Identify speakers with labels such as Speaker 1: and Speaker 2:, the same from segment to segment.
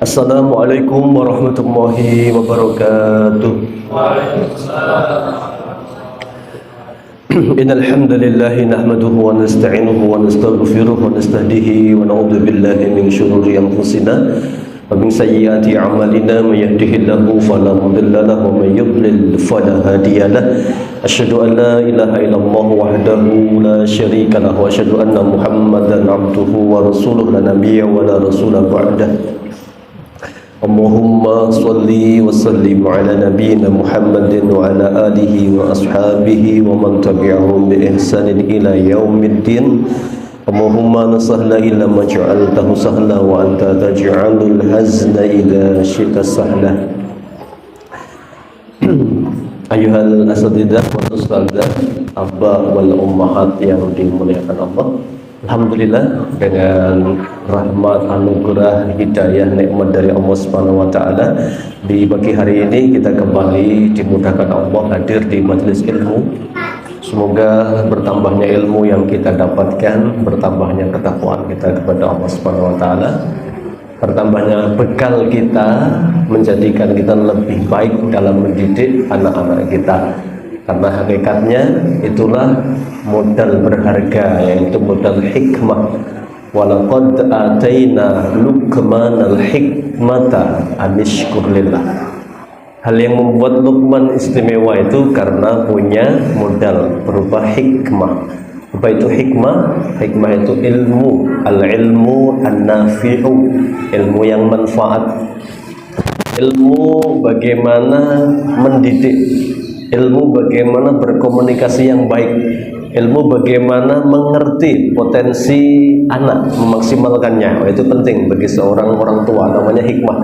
Speaker 1: Assalamualaikum warahmatullahi wabarakatuh. Innal hamdalillah nahmaduhu wa nasta'inuhu wa nastaghfiruhu wa nastahdihi wa na'udzu billahi min shururi anfusina wa min sayyiati a'malina may yahdihillahu fala mudilla lahu wa may yudlil fala hadiya lahu. Asyhadu an la ilaha illallah wahdahu la syarika lahu wa asyhadu anna Muhammadan 'abduhu wa rasuluhu la nabiyya wa la rasula ba'dahu. Allahumma salli wa sallim ala nabiyyina Muhammadin wa ala alihi wa ashabihi wa man tabi'ahum bi ihsanin ila yaumiddin. Allahumma la sahla illa ma ja'altahu sahla wa anta taj'alul hazna idza syi'ta sahla. Ayuhal asatidzah wa ustadzah, abba wal ummahat yang dimuliakan Allah. Alhamdulillah, dengan rahmat, anugerah, hidayah, nikmat dari Allah Subhanahu wa taala, di pagi hari ini kita kembali dimudahkan Allah hadir di majelis ilmu. Semoga bertambahnya ilmu yang kita dapatkan, bertambahnya ketakwaan kita kepada Allah Subhanahu wa taala, bertambahnya bekal kita, menjadikan kita lebih baik dalam mendidik anak-anak kita. Karena hakikatnya itulah modal berharga, yaitu modal hikmah. Walaqad ataina Luqmanal hikmata anishkur lillah. Hal yang membuat Luqman istimewa itu karena punya modal berupa hikmah. Apa itu hikmah? Hikmah itu ilmu, al-ilmu an-nafi'u, ilmu yang manfaat. Ilmu bagaimana mendidik, ilmu bagaimana berkomunikasi yang baik, ilmu bagaimana mengerti potensi anak, memaksimalkannya. Itu penting bagi seorang orang tua, namanya hikmah.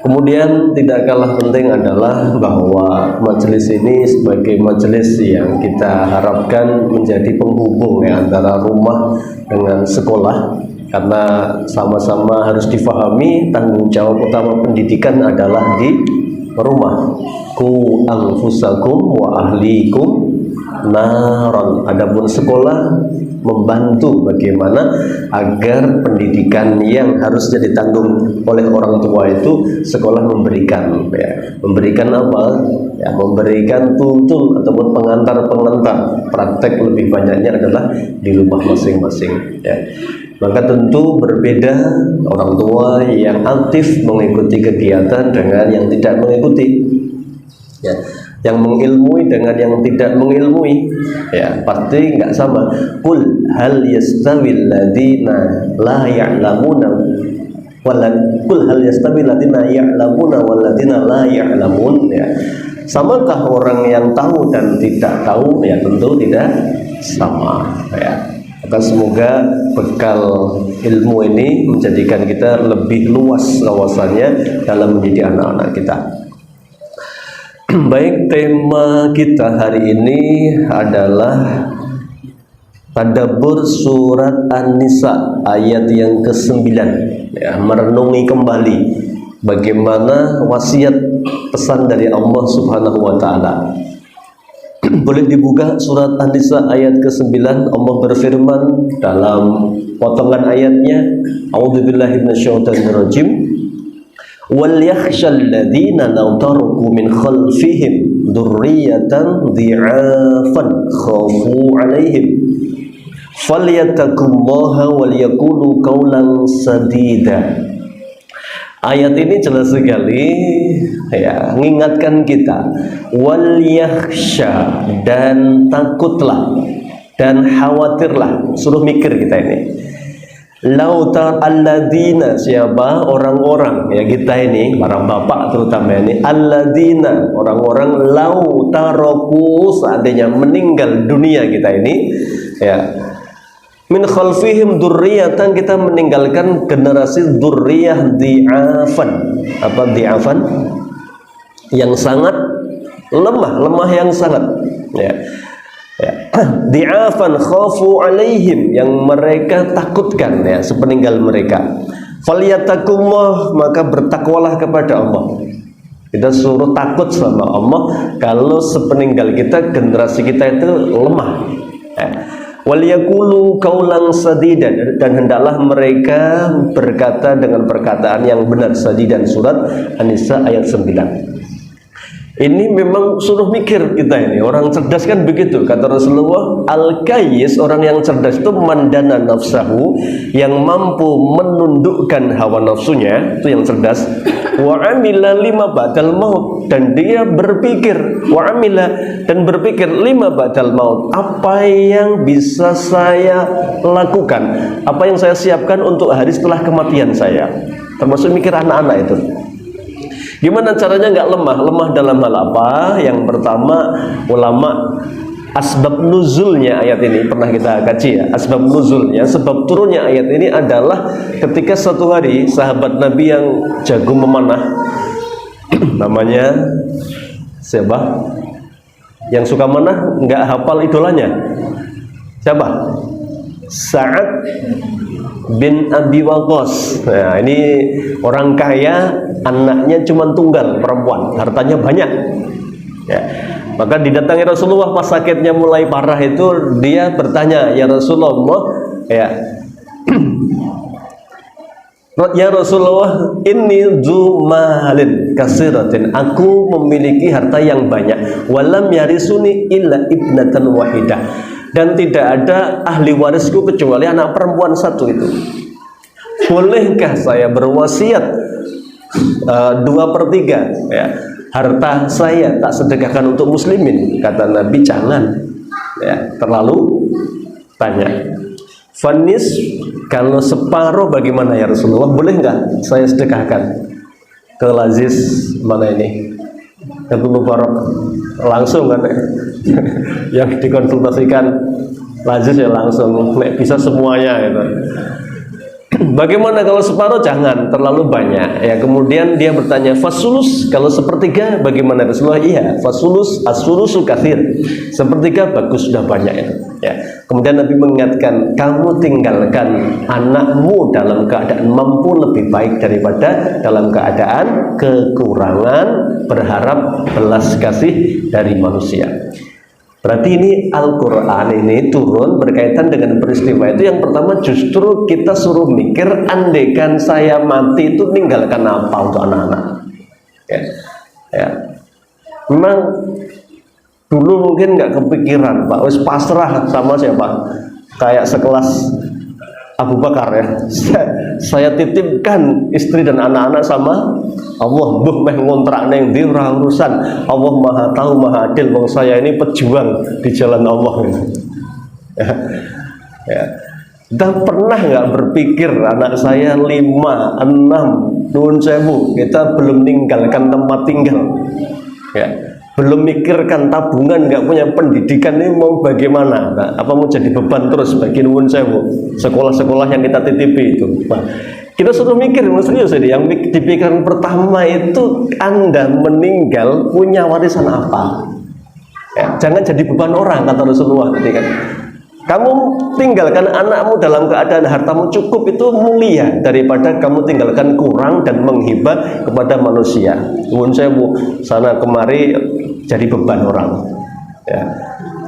Speaker 1: Kemudian tidak kalah penting adalah bahwa majelis ini sebagai majelis yang kita harapkan menjadi penghubung ya, antara rumah dengan sekolah, karena sama-sama harus difahami tanggung jawab utama pendidikan adalah di rumah. Ku anfusakum wa ahlikum naron. Adapun sekolah membantu bagaimana agar pendidikan yang harusnya ditanggung oleh orang tua itu sekolah memberikan ya. Memberikan apa? Ya, memberikan tuntun ataupun pengantar-pengantar. Praktek lebih banyaknya adalah di rumah masing-masing ya. Maka tentu berbeda orang tua yang aktif mengikuti kegiatan dengan yang tidak mengikuti ya. Yang mengilmui dengan yang tidak mengilmui ya, pasti nggak sama. Qul hal yastawil ladzina la ya'lamuna qul hal yastawil ladzina ya'lamuna wal ladzina la ya'lamun ya. Samakah orang yang tahu dan tidak tahu? Ya tentu tidak sama ya. Maka semoga bekal ilmu ini menjadikan kita lebih luas wawasannya dalam mendidik anak-anak kita. Baik, tema kita hari ini adalah tadabbur surat An-Nisa ayat yang ke-9 ya, merenungi kembali bagaimana wasiat pesan dari Allah Subhanahu wa taala. Boleh dibuka surat An-Nisa ayat ke-9. Allah berfirman dalam potongan ayatnya, a'udzubillahi minasyaitonirrajim. Wal yakhshal ladzina law taraku min khalfihim dzurriyyatan dhi'afan khafu 'alaihim falyattaqullaha wal yaqulu qawlan sadida. Ayat ini jelas sekali ya, mengingatkan kita wal yakhsha, dan takutlah dan khawatirlah, suruh mikir kita ini. Lautar alladzina, siapa orang-orang ya, kita ini para bapak terutama ini, alladzina orang-orang lautaroku, seandainya meninggal dunia kita ini ya, min khalfihim dzurriyyatan, kita meninggalkan generasi dzurriyyah dhi'afan. Apa dhi'afan? Yang sangat lemah yang sangat ya. Dhi'afan khafu 'alaihim, yang mereka takutkan ya sepeninggal mereka. Falyattaqullah, maka bertakwalah kepada Allah. Kita suruh takut sama Allah kalau sepeninggal kita, generasi kita itu lemah ya. Waliyaqulu qaulan sadidan, dan hendaklah mereka berkata dengan perkataan yang benar. Sadidan, surat An-Nisa ayat 9. Ini memang suruh mikir kita ini. Orang cerdas kan begitu. Kata Rasulullah, al-kayyis, orang yang cerdas itu mandana nafsahu, yang mampu menundukkan hawa nafsunya, itu yang cerdas. Wa amila lima ba'dal maut, dan dia berpikir, wa amila, dan berpikir lima ba'dal maut, apa yang bisa saya lakukan, apa yang saya siapkan untuk hari setelah kematian saya. Termasuk mikir anak-anak itu. Gimana caranya nggak lemah? Lemah dalam hal apa? Yang pertama, ulama asbab nuzulnya ayat ini pernah kita kaji ya. Asbab nuzulnya, sebab turunnya ayat ini adalah ketika suatu hari sahabat Nabi yang jago memanah, namanya siapa? Yang suka manah nggak hafal idolanya? Siapa? Sa'ad bin Abi Waqqas. Nah, ini orang kaya, anaknya cuma tunggal perempuan, hartanya banyak. Ya. Maka didatangi Rasulullah pas sakitnya mulai parah itu, dia bertanya, ya Rasulullah, ya, ya Rasulullah, inni dzu malin kasiratin, aku memiliki harta yang banyak, walam yarisuni illa ibnatan wahidah, dan tidak ada ahli warisku kecuali anak perempuan satu itu. Bolehkah saya berwasiat 2/3 ya, harta saya tak sedekahkan untuk muslimin? Kata Nabi, jangan ya, terlalu banyak. Fanis, kalau separuh bagaimana ya Rasulullah? Boleh nggak saya sedekahkan? Ke Aziz mana ini? Abu Mubarak langsung kan yang dikonsultasikan Aziz ya langsung, bisa semuanya gitu. Bagaimana kalau separuh? Jangan terlalu banyak ya. Kemudian dia bertanya, fasulus, kalau sepertiga bagaimana Rasulullah? Iya, fasulus, asulusu kathir, sepertiga bagus, sudah banyak itu ya. Kemudian Nabi mengingatkan, kamu tinggalkan anakmu dalam keadaan mampu lebih baik daripada dalam keadaan kekurangan, berharap belas kasih dari manusia. Berarti ini Al-Quran ini turun berkaitan dengan peristiwa itu. Yang pertama, justru kita suruh mikir, andaikan saya mati itu tinggalkan apa untuk anak-anak ya, ya. Memang dulu mungkin nggak kepikiran, Pak, wis pasrah sama siapa, kayak sekelas Abu Bakar ya, saya titipkan istri dan anak-anak sama Allah, mbuh meh ngontrak neng ndi ora urusan, Allah Maha tahu Maha adil, wong saya ini pejuang di jalan Allah gitu. Ya. Dan pernah nggak berpikir anak saya 5, 6, nuwun sewu, kita belum meninggalkan tempat tinggal ya, belum mikirkan tabungan, nggak punya pendidikan, ini mau bagaimana? Nah, apa mau jadi beban terus bagi nuwun sewu sekolah-sekolah yang kita titipi itu? Nah, kita suruh mikir, serius ini. Yang dipikiran pertama itu, Anda meninggal punya warisan apa? Ya, jangan jadi beban orang, kata Rasulullah tadi kan. Kamu tinggalkan anakmu dalam keadaan hartamu cukup, itu mulia daripada kamu tinggalkan kurang dan menghibah kepada manusia. Nuwun sewu sana kemari jadi beban orang. Ya.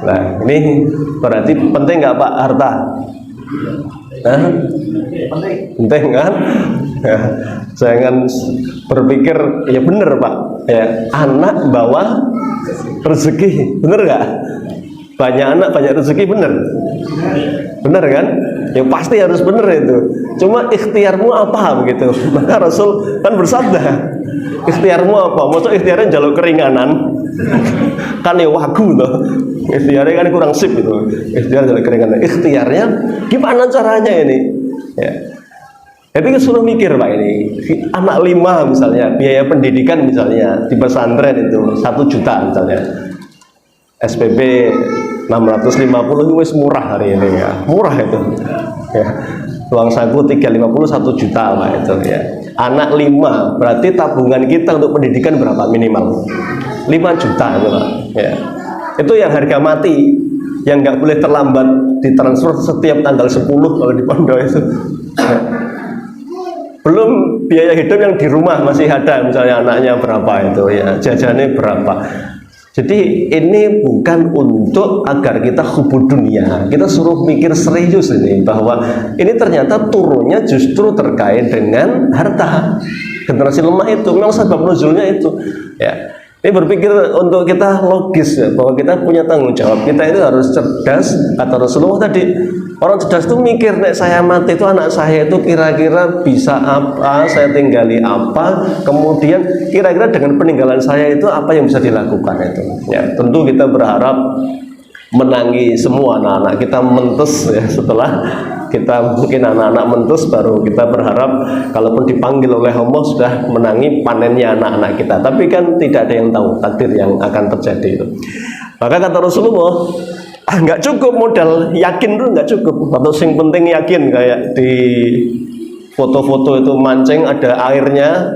Speaker 1: Nah, ini berarti penting nggak Pak harta? Nah, penting kan? Ya, jangan berpikir ya bener Pak. Ya, anak bawa rezeki, bener nggak? Banyak anak banyak rezeki, bener? Bener kan? Ya pasti harus bener itu. Cuma ikhtiarmu apa begitu? Maka Rasul kan bersabda, ikhtiarmu apa? Maksud ikhtiarnya jalur keringanan kan ya wagu tuh. Ikhtiarnya kan kurang sip itu. Ikhtiar jalur keringanan. Ikhtiarnya gimana caranya ini? Ya. Jadi suruh mikir Pak, ini anak 5 misalnya, biaya pendidikan misalnya di pesantren itu 1 juta misalnya. SPP 650 itu wis murah hari ini ya, murah itu ya. Uang saku 350 1 juta Pak itu ya. Anak 5, berarti tabungan kita untuk pendidikan berapa minimal? 5 juta itu Pak ya. Itu yang harga mati, yang nggak boleh terlambat ditransfer setiap tanggal 10 kalau di pondok itu ya. Belum biaya hidup yang di rumah masih ada, misalnya anaknya berapa itu ya, jajannya berapa. Jadi ini bukan untuk agar kita hubud dunia. Kita suruh mikir serius ini, bahwa ini ternyata turunnya justru terkait dengan harta. Generasi lemah itu memang sebab nuzulnya itu. Ya, ini berpikir untuk kita logis ya, bahwa kita punya tanggung jawab. Kita itu harus cerdas. Kata Rasulullah tadi, orang cerdas itu mikir, nek saya mati itu anak saya itu kira-kira bisa apa, saya tinggali apa, kemudian kira-kira dengan peninggalan saya itu apa yang bisa dilakukan itu. Ya, tentu kita berharap menangi semua anak-anak kita mentes ya, setelah kita mungkin anak-anak mentes baru kita berharap kalaupun dipanggil oleh Allah sudah menangi panennya anak-anak kita. Tapi kan tidak ada yang tahu takdir yang akan terjadi itu. Maka kata Rasulullah, nggak cukup modal yakin tuh, nggak cukup. Atau yang penting yakin, kayak di foto-foto itu mancing ada airnya,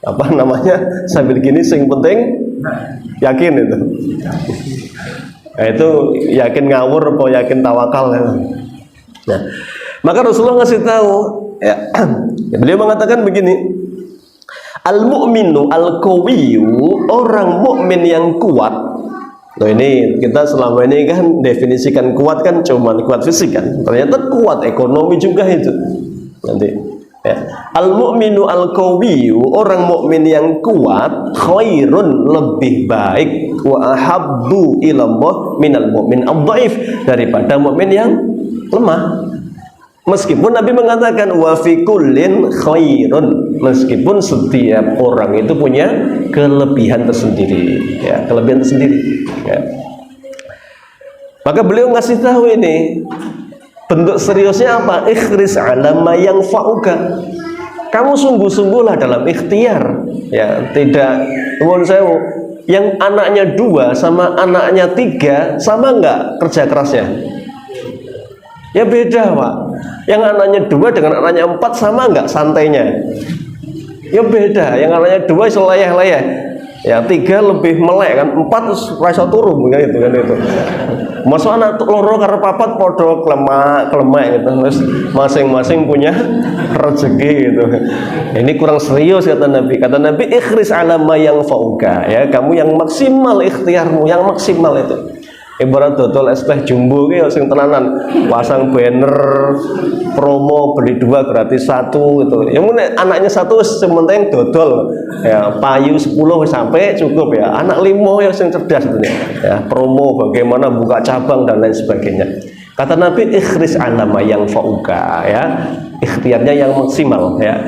Speaker 1: apa namanya, sambil gini, yang penting yakin itu. Nah, itu yakin ngawur atau yakin tawakal ya. Nah, maka Rasulullah ngasih tahu ya, beliau mengatakan begini, al-mu'minu al-qawiyyu, orang mukmin yang kuat. Nah, ini kita selama ini kan definisikan kuat kan cuma kuat fisik kan, ternyata kuat ekonomi juga itu nanti ya. Al-mu'minu al-qawiyyu, orang mukmin yang kuat, khairun, lebih baik, wa ahabbu ilallah minal mu'min ad-dhaif, daripada mukmin yang lemah. Meskipun Nabi mengatakan wa fi kullin khairun, meskipun setiap orang itu punya kelebihan tersendiri ya, kelebihan tersendiri ya. Maka beliau ngasih tahu ini bentuk seriusnya apa? Ikhris ala ma yanfa'uka. Kamu sungguh-sungguhlah dalam ikhtiar ya, tidak nuwun sewu. Yang anaknya 2 sama anaknya 3 sama enggak kerja kerasnya? Ya beda, Pak. Yang anaknya 2 dengan anaknya 4 sama enggak santainya? Ya beda. Yang anaknya 2 seleyeh-leyeh. Ya 3 lebih melek kan, 4 rasa turun kan itu kan itu. Masuk anak loro karo papat podo klemak gitu. Terus masing-masing punya rezeki gitu. Ini kurang serius kata Nabi. Kata Nabi, ikhris ala ma yanfa'uka ya, kamu yang maksimal ikhtiarmu, yang maksimal itu. Ibarat dodol es teh jumbo ki sing tenanan, pasang banner promo beli 2 gratis 1 gitu. Yang mana anaknya 1 sementing dodol ya, payu 10 sampai cukup ya. Anak 5 yang cerdas gitu ya. Promo bagaimana buka cabang dan lain sebagainya. Kata Nabi, ikhris ala ma yanfa'uka ya. Ikhtiarnya yang maksimal ya.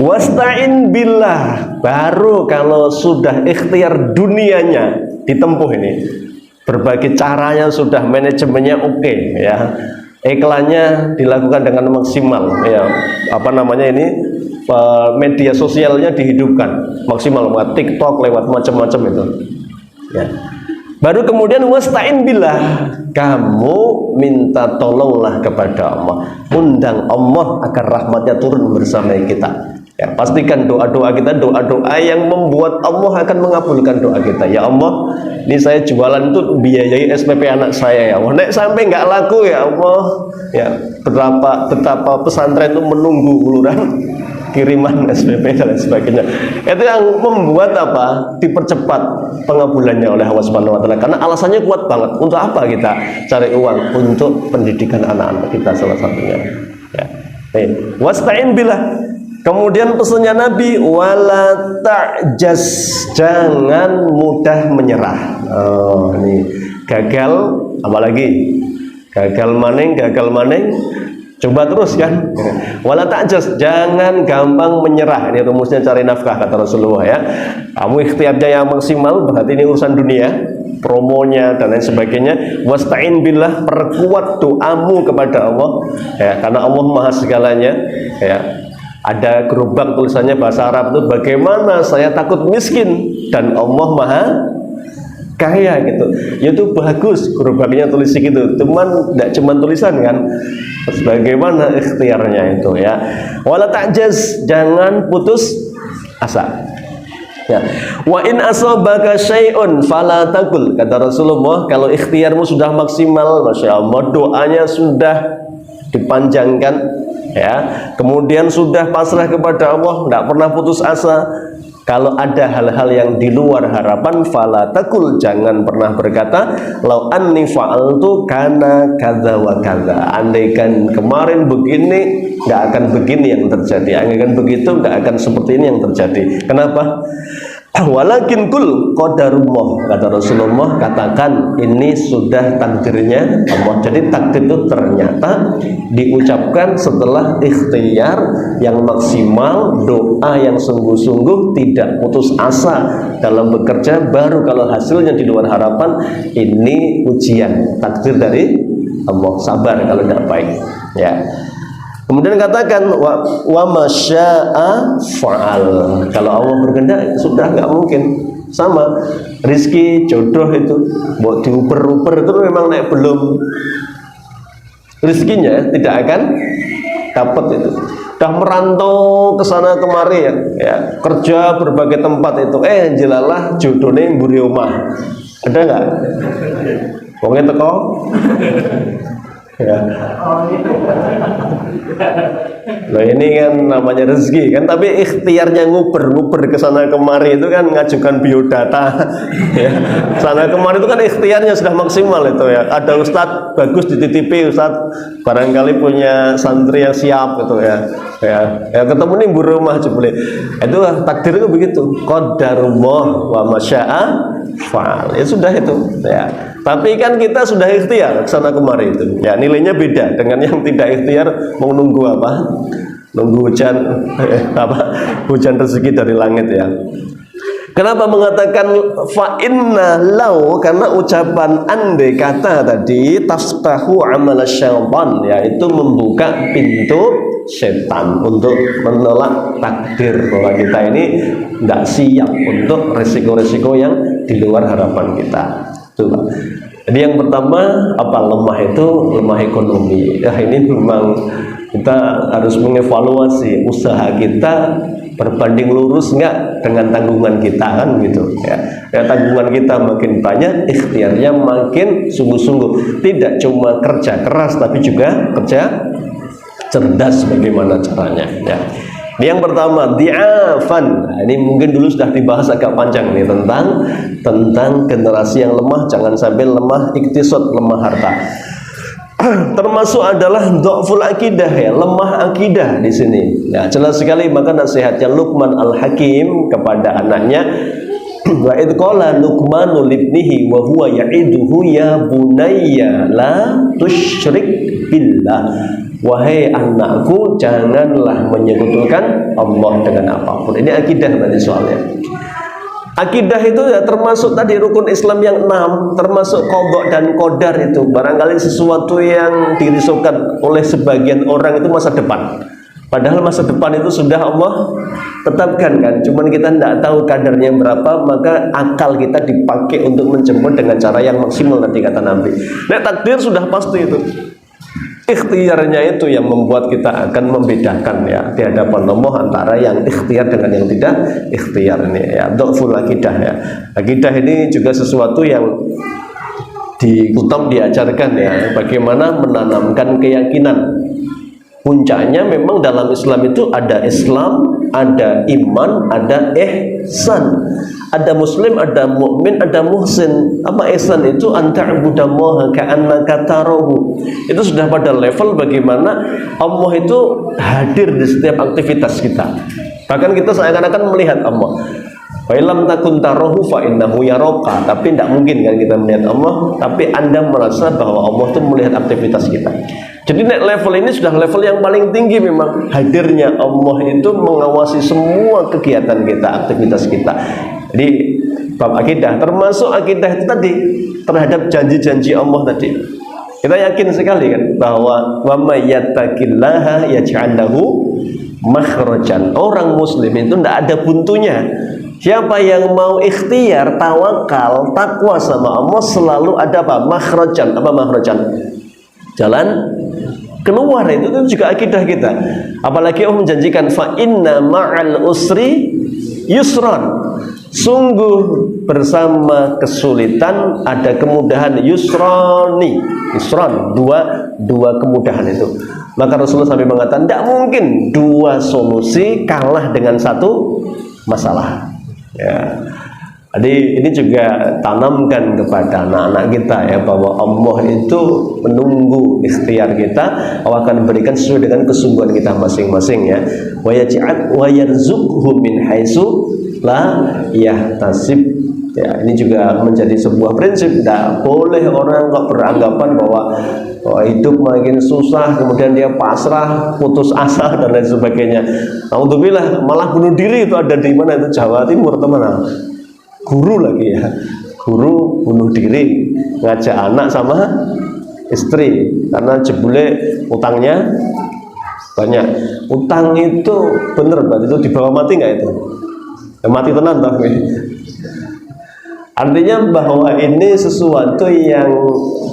Speaker 1: Wasta'in billah, baru kalau sudah ikhtiar dunianya ditempuh ini, berbagai caranya sudah, manajemennya oke ya, iklannya dilakukan dengan maksimal ya, apa namanya ini, media sosialnya dihidupkan maksimal, lewat TikTok, lewat macam-macam itu ya. Baru kemudian wasta'in billah, kamu minta tolonglah kepada Allah, undang Allah agar rahmatnya turun bersama kita ya. Pastikan doa-doa kita, doa-doa yang membuat Allah akan mengabulkan doa kita. Ya Allah, ini saya jualan tuh biayai SPP anak saya ya Allah, nek sampai nggak laku ya Allah ya, betapa pesantren itu menunggu uluran kiriman SPP dan sebagainya. Itu yang membuat apa, dipercepat pengabulannya oleh Allah Subhanahu wa taala, karena alasannya kuat banget. Untuk apa kita cari uang? Untuk pendidikan anak-anak kita salah satunya ya. Wasta'in billah. Kemudian pesannya Nabi, wala ta'jaz, jangan mudah menyerah. Oh, ini gagal, apalagi gagal maning, coba terus kan. Wala ta'jaz, jangan gampang menyerah. Ini rumusnya cari nafkah kata Rasulullah ya. Kamu ikhtiarnya yang maksimal, berarti ini urusan dunia, promonya dan lain sebagainya. Wasta'in billah, perkuat doamu kepada Allah ya, karena Allah maha segalanya ya. Ada gerobak tulisannya bahasa Arab itu, bagaimana saya takut miskin dan Allah maha kaya gitu. Ya itu bagus gerobaknya tulis gitu, cuman tidak cuman tulisan kan, bagaimana ikhtiarnya itu ya. Wala ta'jaz, jangan putus asa ya. Wa in asabaka syai'un fala taqul, kata Rasulullah, kalau ikhtiarmu sudah maksimal, Masya Allah, doanya sudah dipanjangkan ya, kemudian sudah pasrah kepada Allah, tidak pernah putus asa, Kalau ada hal-hal yang di luar harapan, fala takul, jangan pernah berkata lau anni fa'altu kana kadza wa kadza. Andaikan kemarin begini, nggak akan begini yang terjadi. Andaikan begitu, nggak akan seperti ini yang terjadi. Kenapa? Walakin kul qadarullah, kata Rasulullah, katakan ini sudah takdirnya Allah. Jadi takdir itu ternyata diucapkan setelah ikhtiar yang maksimal, doa yang sungguh-sungguh, tidak putus asa dalam bekerja. Baru kalau hasilnya di luar harapan, ini ujian, takdir dari Allah. Sabar kalau tidak baik, ya. Kemudian katakan wa masya'a fa'al. Kalau Allah berkehendak sudah nggak mungkin. Sama rizki, jodoh itu buat diuper-uper itu memang naik belum rizkinya tidak akan dapat itu. Dah merantau ke sana kemari ya, kerja berbagai tempat itu, jelalah jodohnya mburi omah. Ada nggak? Wongnya teko? Ya. Nah ini kan namanya rezeki kan, tapi ikhtiarnya nguber ke sana kemari itu kan ngajukan biodata ya. Sana kemari itu kan ikhtiarnya sudah maksimal itu ya. Ada ustadz bagus dititipi, ustadz barangkali punya santri yang siap gitu ya. Ya ketemu nih bu rumah jebule. Itu takdir itu begitu. Qadarullah wa masya'a fa'al. Ya sudah itu ya. Tapi kan kita sudah ikhtiar kesana kemari itu. Ya nilainya beda dengan yang tidak ikhtiar, mau nunggu apa? Nunggu hujan hujan rezeki dari langit ya. Kenapa mengatakan fa inna lau? Karena ucapan andai kata tadi taftahu amal syaitan, yaitu membuka pintu setan untuk menolak takdir bahwa kita ini tidak siap untuk resiko-resiko yang di luar harapan kita. Itulah. Jadi yang pertama apa, lemah itu lemah ekonomi. Ya ini memang kita harus mengevaluasi usaha kita berbanding lurus enggak dengan tanggungan kita kan gitu ya. Ya tanggungan kita makin banyak, ikhtiarnya makin sungguh-sungguh. Tidak cuma kerja keras tapi juga kerja cerdas bagaimana caranya ya. Ini yang pertama, di'afan. Nah, ini mungkin dulu sudah dibahas agak panjang nih tentang generasi yang lemah. Jangan sampai lemah iktisad, lemah harta. Termasuk adalah dha'ful akidah ya, lemah akidah di sini. Ya, jelas sekali maka nasihatnya Luqman Al-Hakim kepada anaknya. Wa idh qala Luqmanu libnihi wa huwa ya'iduhu ya bunayya la tusyrik billah. Wahai anakku, janganlah menyekutukan Allah dengan apapun. Ini akidah tadi soalnya. Akidah itu ya termasuk tadi rukun Islam yang 6, termasuk qadha dan qadar itu. Barangkali sesuatu yang dirisaukan oleh sebagian orang itu masa depan. Padahal masa depan itu sudah Allah tetapkan kan. Cuman kita tidak tahu kadarnya berapa, maka akal kita dipakai untuk menjemput dengan cara yang maksimal nanti kata Nabi. Nah takdir sudah pasti itu. Ikhtiarnya itu yang membuat kita akan membedakan ya di hadapan Allah antara yang ikhtiar dengan yang tidak ikhtiar ini ya. Dha'ful akidah ya. Akidah ini juga sesuatu yang di kitab diajarkan ya, bagaimana menanamkan keyakinan. Puncaknya memang dalam Islam itu ada Islam, ada iman, ada ihsan. Ada muslim, ada mukmin, ada muhsin. Apa ihsan itu? Anta'budallaha ka'annaka tarahu. Itu sudah pada level bagaimana Allah itu hadir di setiap aktivitas kita. Bahkan kita seakan-akan melihat Allah. Fa illam takun tarahu fa innahu yaraka. Tapi tidak mungkin kan kita melihat Allah, tapi Anda merasa bahwa Allah itu melihat aktivitas kita. Jadi level ini sudah level yang paling tinggi memang. Hadirnya Allah itu mengawasi semua kegiatan kita, aktivitas kita. Jadi bab akidah, termasuk akidah itu tadi terhadap janji-janji Allah tadi. Kita yakin sekali kan bahwa wa may yattaqillaha yaj'al lahu makhrajan. Orang muslim itu tidak ada buntunya. Siapa yang mau ikhtiar, tawakal, takwa sama Allah, selalu ada apa? Makhrajan. Apa makhrajan? Jalan keluar. Itu juga akidah kita. Apalagi Allah menjanjikan fa inna ma'al usri yusran. Sungguh bersama kesulitan ada kemudahan. Yusrani, yusran, dua kemudahan itu. Maka Rasulullah sampai mengatakan tidak mungkin dua solusi kalah dengan satu masalah. Ya. Jadi ini juga tanamkan kepada anak-anak kita ya, bahwa Allah itu menunggu ikhtiar kita, Allah akan berikan sesuai dengan kesungguhan kita masing-masing ya. Wa yarzuqhu min haitsu la yahtasib. Ya, ini juga menjadi sebuah prinsip. Tidak boleh orang kok beranggapan bahwa hidup makin susah, kemudian dia pasrah, putus asa dan lain sebagainya. Alhamdulillah, malah bunuh diri itu ada di mana itu, Jawa Timur teman-teman. Guru lagi ya, guru bunuh diri, ngajak anak sama istri karena jebule utangnya banyak. Utang itu bener berarti itu dibawa mati nggak itu? Ya, mati tenan tapi. Artinya bahwa ini sesuatu yang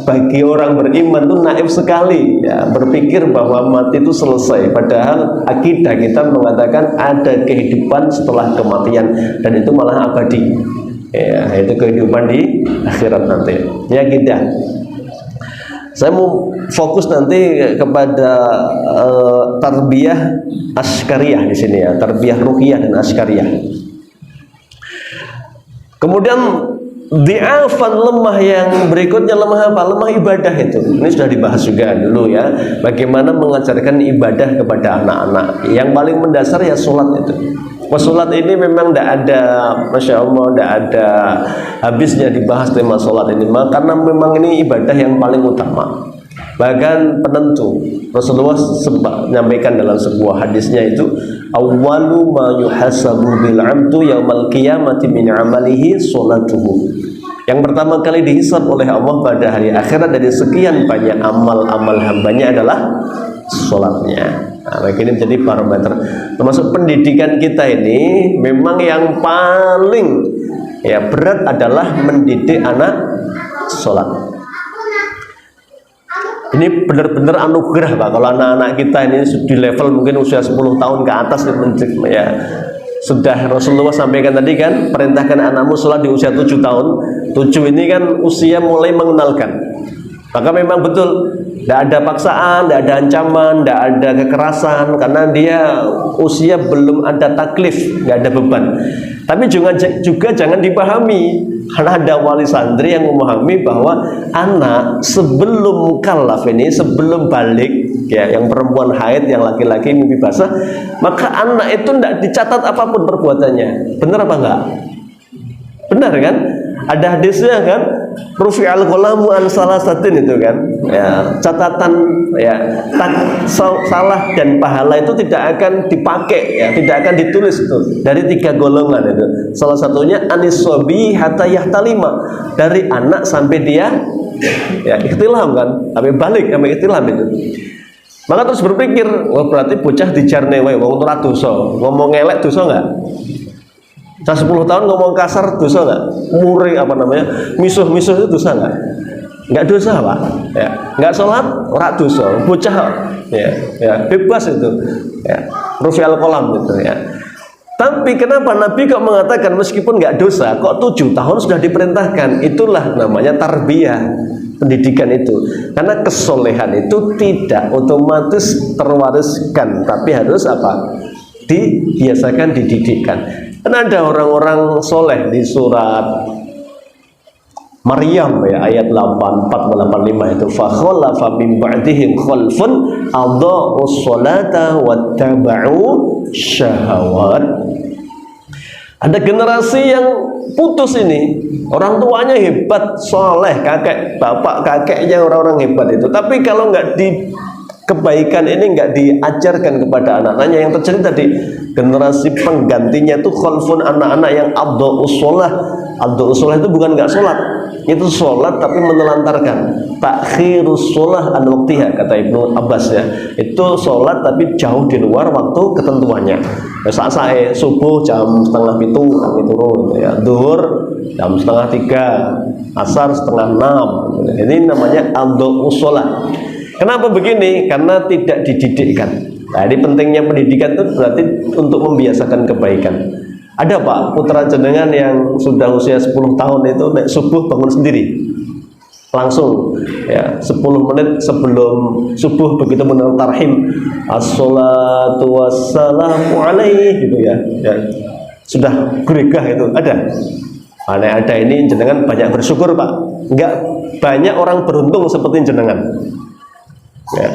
Speaker 1: bagi orang beriman itu naif sekali ya, berpikir bahwa mati itu selesai, padahal akidah kita mengatakan ada kehidupan setelah kematian dan itu malah abadi ya, itu kehidupan di akhirat nanti ya kita. Saya mau fokus nanti kepada tarbiyah askariyah di sini ya, tarbiyah ruhiyah dan askariyah. Kemudian di'afan lemah yang berikutnya, lemah apa? Lemah ibadah itu. Ini sudah dibahas juga dulu ya. Bagaimana mengajarkan ibadah kepada anak-anak. Yang paling mendasar ya sholat itu. Sholat ini memang tidak ada, Masya Allah, tidak ada habisnya dibahas tema sholat ini. Karena memang ini ibadah yang paling utama. Bahkan penentu. Rasulullah menyampaikan dalam sebuah hadisnya itu, awwalu ma yuhasabu bil 'abdu yaumal qiyamati min 'amalihi sholatuhu. Yang pertama kali dihisab oleh Allah pada hari akhirat dari sekian banyak amal-amal hambanya adalah sholatnya. Nah, ini menjadi parameter. Termasuk pendidikan kita ini memang yang paling ya berat adalah mendidik anak sholat. Ini benar-benar anugerah Pak, kalau anak-anak kita ini di level mungkin usia 10 tahun ke atas ya, sudah Rasulullah sampaikan tadi kan, perintahkan anakmu sholat di usia 7 tahun. 7 ini kan usia mulai mengenalkan. Maka memang betul, tidak ada paksaan, tidak ada ancaman, tidak ada kekerasan, karena dia usia belum ada taklif, tidak ada beban. Tapi juga jangan dipahami, karena ada wali santri yang memahami bahwa anak sebelum mukallaf ini, sebelum balik ya, yang perempuan haid, yang laki-laki mimpi basah, maka anak itu tidak dicatat apapun perbuatannya. Benar apa enggak? Benar kan? Ada hadisnya kan, rufi'al qalamu an salasatin itu kan ya, catatan ya salah dan pahala itu tidak akan dipakai ya, tidak akan ditulis itu dari 3 golongan itu. Salah satunya anisobi hatta yahtalima, dari anak sampai dia ya ikhtilam kan, sampai balik sampai ikhtilam itu. Maka terus berpikir, wah berarti bocah dijarne wae wong ora dosa, ngomong elek dosa enggak? Saya 10 tahun ngomong kasar dosa nggak? Muring apa namanya? Misuh-misuh itu dosa nggak? Nggak dosa Pak. Ya, nggak sholat, ora dosa. Bocah ya bebas itu. Ya, rufi'al qalam itu ya. Tapi kenapa Nabi kok mengatakan meskipun nggak dosa, kok 7 tahun sudah diperintahkan? Itulah namanya tarbiyah, pendidikan itu. Karena kesolehan itu tidak otomatis terwariskan, tapi harus apa? Dibiasakan, dididikkan. Karena ada orang-orang soleh di surat Maryam ya, ayat 84-85 itu, fa khalafa min ba'dihim khalfun adha'us salata wattaba'u syahawat. Ada generasi yang putus ini, orang tuanya hebat, soleh, kakek, bapak, kakeknya orang-orang hebat itu. Tapi kalau nggak kebaikan ini nggak diajarkan kepada anak-anaknya, yang terjadi tadi generasi penggantinya itu khalfun, anak-anak yang abdul usolah. Abdul usolah itu bukan nggak sholat, itu sholat tapi menelantarkan. Takhirus sholah an waktiha, kata Ibnu Abbas ya, itu sholat tapi jauh di luar waktu ketentuannya. Saat saya subuh jam 6:30 kami turun ya, zuhur jam 2:30, asar 5:30. Ini namanya abdul usolah. Kenapa begini? Karena tidak dididikkan. Nah, ini pentingnya pendidikan itu berarti untuk membiasakan kebaikan. Ada Pak, putra jenengan yang sudah usia 10 tahun itu subuh bangun sendiri. Langsung ya, 10 menit sebelum subuh begitu mendengar tarhim, as-salatu wassalamu alaihi gitu ya. sudah gurigah itu ada. Mana ada ini jenengan banyak bersyukur Pak. Enggak banyak orang beruntung seperti jenengan. Ya.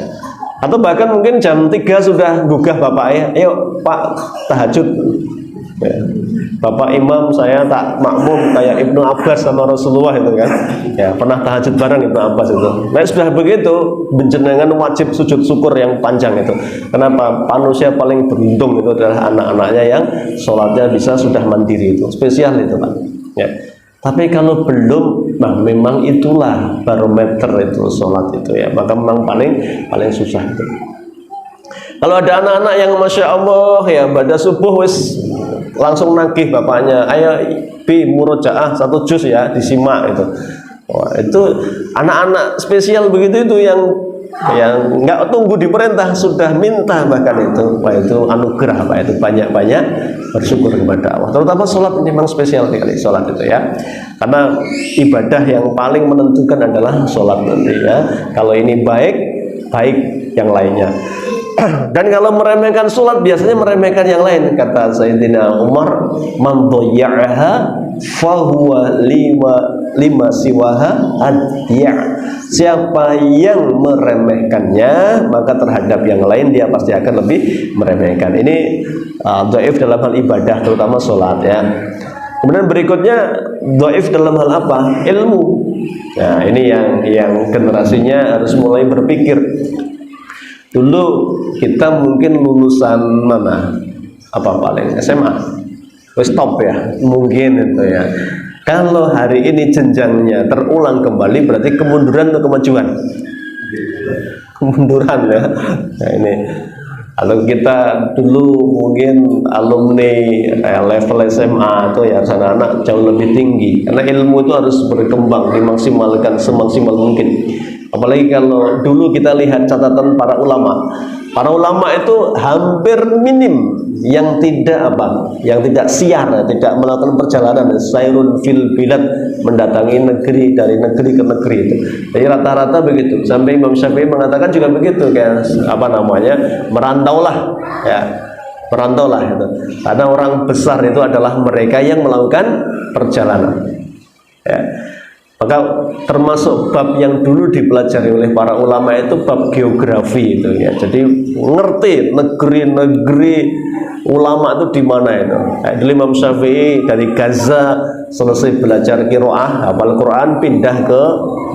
Speaker 1: Atau bahkan mungkin jam 3 sudah gugah bapak ya, ayo Pak tahajud. Ya. Bapak imam saya tak makmum kayak Ibnu Abbas sama Rasulullah itu kan. Ya, pernah tahajud bareng Ibnu Abbas itu. Nah, sudah begitu jenengan wajib sujud syukur yang panjang itu. Kenapa? Manusia paling beruntung itu adalah anak-anaknya yang sholatnya bisa sudah mandiri itu. Spesial itu Pak. Ya. Tapi kalau belum, nah memang itulah barometer itu sholat itu ya. Maka memang paling susah itu. Kalau ada anak-anak yang masya Allah ya pada subuh wis langsung nagih bapaknya, ayo bi murojaah 1 juz ya disimak itu. Wah, itu anak-anak spesial begitu itu yang nggak tunggu diperintah sudah minta bahkan itu. Wah, itu anugerah Pak, itu banyak-banyak bersyukur kepada Allah. Terutama sholat ini memang spesial sekali sholat itu ya. Karena ibadah yang paling menentukan adalah sholat nanti ya. Kalau ini baik yang lainnya. Dan kalau meremehkan sholat biasanya meremehkan yang lain. Kata Sayyidina Umar, man dhayya'aha fahuwa lima siwaha adya'. Siapa yang meremehkannya maka terhadap yang lain dia pasti akan lebih meremehkan. Ini dhaif dalam hal ibadah terutama sholat ya. Kemudian berikutnya dhaif dalam hal apa? Ilmu. Nah ini yang generasinya harus mulai berpikir. Dulu kita mungkin lulusan mana? Apa paling SMA? Stop ya, mungkin itu ya. Kalau hari ini jenjangnya terulang kembali berarti kemunduran atau kemajuan? Kemunduran ya. Nah ini kalau kita dulu mungkin alumni level SMA atau ya anak-anak jauh lebih tinggi karena ilmu itu harus berkembang dimaksimalkan semaksimal mungkin. Apalagi kalau dulu kita lihat catatan para ulama. Para ulama itu hampir minim yang tidak siar, tidak melakukan perjalanan sayrun fil bilad, mendatangi negeri dari negeri ke negeri itu. Jadi rata-rata begitu. Sampai Imam Syafi'i mengatakan juga begitu kayak merantaulah ya. Merantaulah itu. Karena orang besar itu adalah mereka yang melakukan perjalanan. Ya. Maka termasuk bab yang dulu dipelajari oleh para ulama itu bab geografi itu ya. Jadi ngerti negeri-negeri ulama itu di mana itu. Dulu Imam Syafi'i dari Gaza selesai belajar qiraah, hafal Quran, pindah ke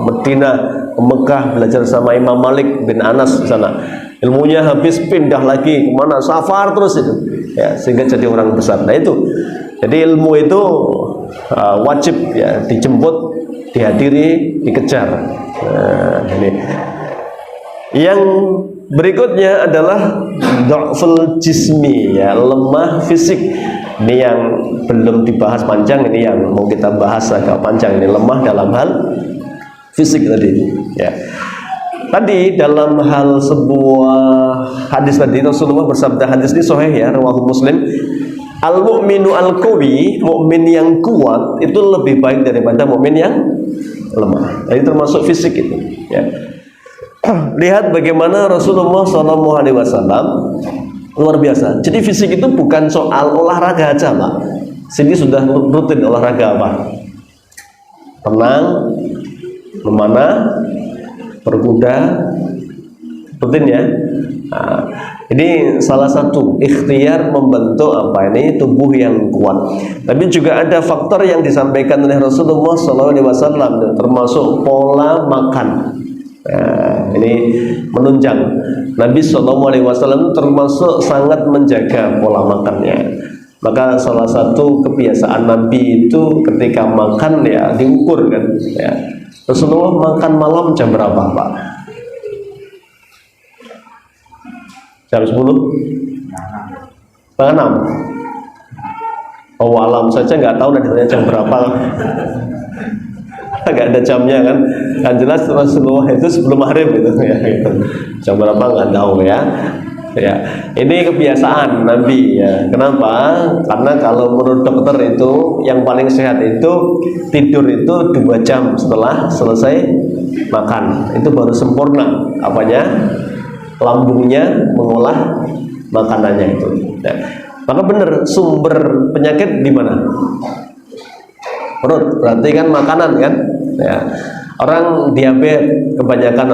Speaker 1: Madinah, ke Mekah belajar sama Imam Malik bin Anas di sana. Ilmunya habis pindah lagi kemana? Safar terus itu. Ya, sehingga jadi orang besar. Nah itu. Jadi ilmu itu wajib ya dijemput, dihadiri, dikejar. Nah, ini. Yang berikutnya adalah dha'ful jismi ya, lemah fisik. Ini yang belum dibahas panjang, ini yang mau kita bahas agak panjang, ini lemah dalam hal fisik tadi ya. Tadi dalam hal sebuah hadis tadi Rasulullah bersabda, hadis ini sahih ya, riwayat Muslim. Al-mu'minu al-qawi, mukmin yang kuat itu lebih baik daripada mukmin yang lemah. Jadi termasuk fisik itu ya. Lihat bagaimana Rasulullah SAW luar biasa. Jadi fisik itu bukan soal olahraga aja Pak. Sini sudah rutin olahraga apa? Renang, memanah, berkuda, rutin ya. Nah, ini salah satu ikhtiar membentuk tubuh yang kuat. Tapi juga ada faktor yang disampaikan oleh Rasulullah SAW termasuk pola makan. Nah, ini menunjang Nabi SAW termasuk sangat menjaga pola makannya. Maka salah satu kebiasaan Nabi itu ketika makan ya diukur kan. Ya. Rasulullah makan malam jam berapa Pak? Jam 10? Setengah 6? Oh alam saja nggak tahu nanti ditanya jam berapa. Nggak ada jamnya kan. Yang jelas Rasulullah itu sebelum maghrib gitu ya. Gitu. Jam berapa nggak tahu ya. Ya, ini kebiasaan Nabi ya. Kenapa? Karena kalau menurut dokter itu yang paling sehat itu tidur itu 2 jam setelah selesai makan. Itu baru sempurna apanya? Lambungnya mengolah makanannya itu. Ya. Maka benar, sumber penyakit di mana? Perut. Berarti kan makanan kan? Ya. Orang diabetes kebanyakan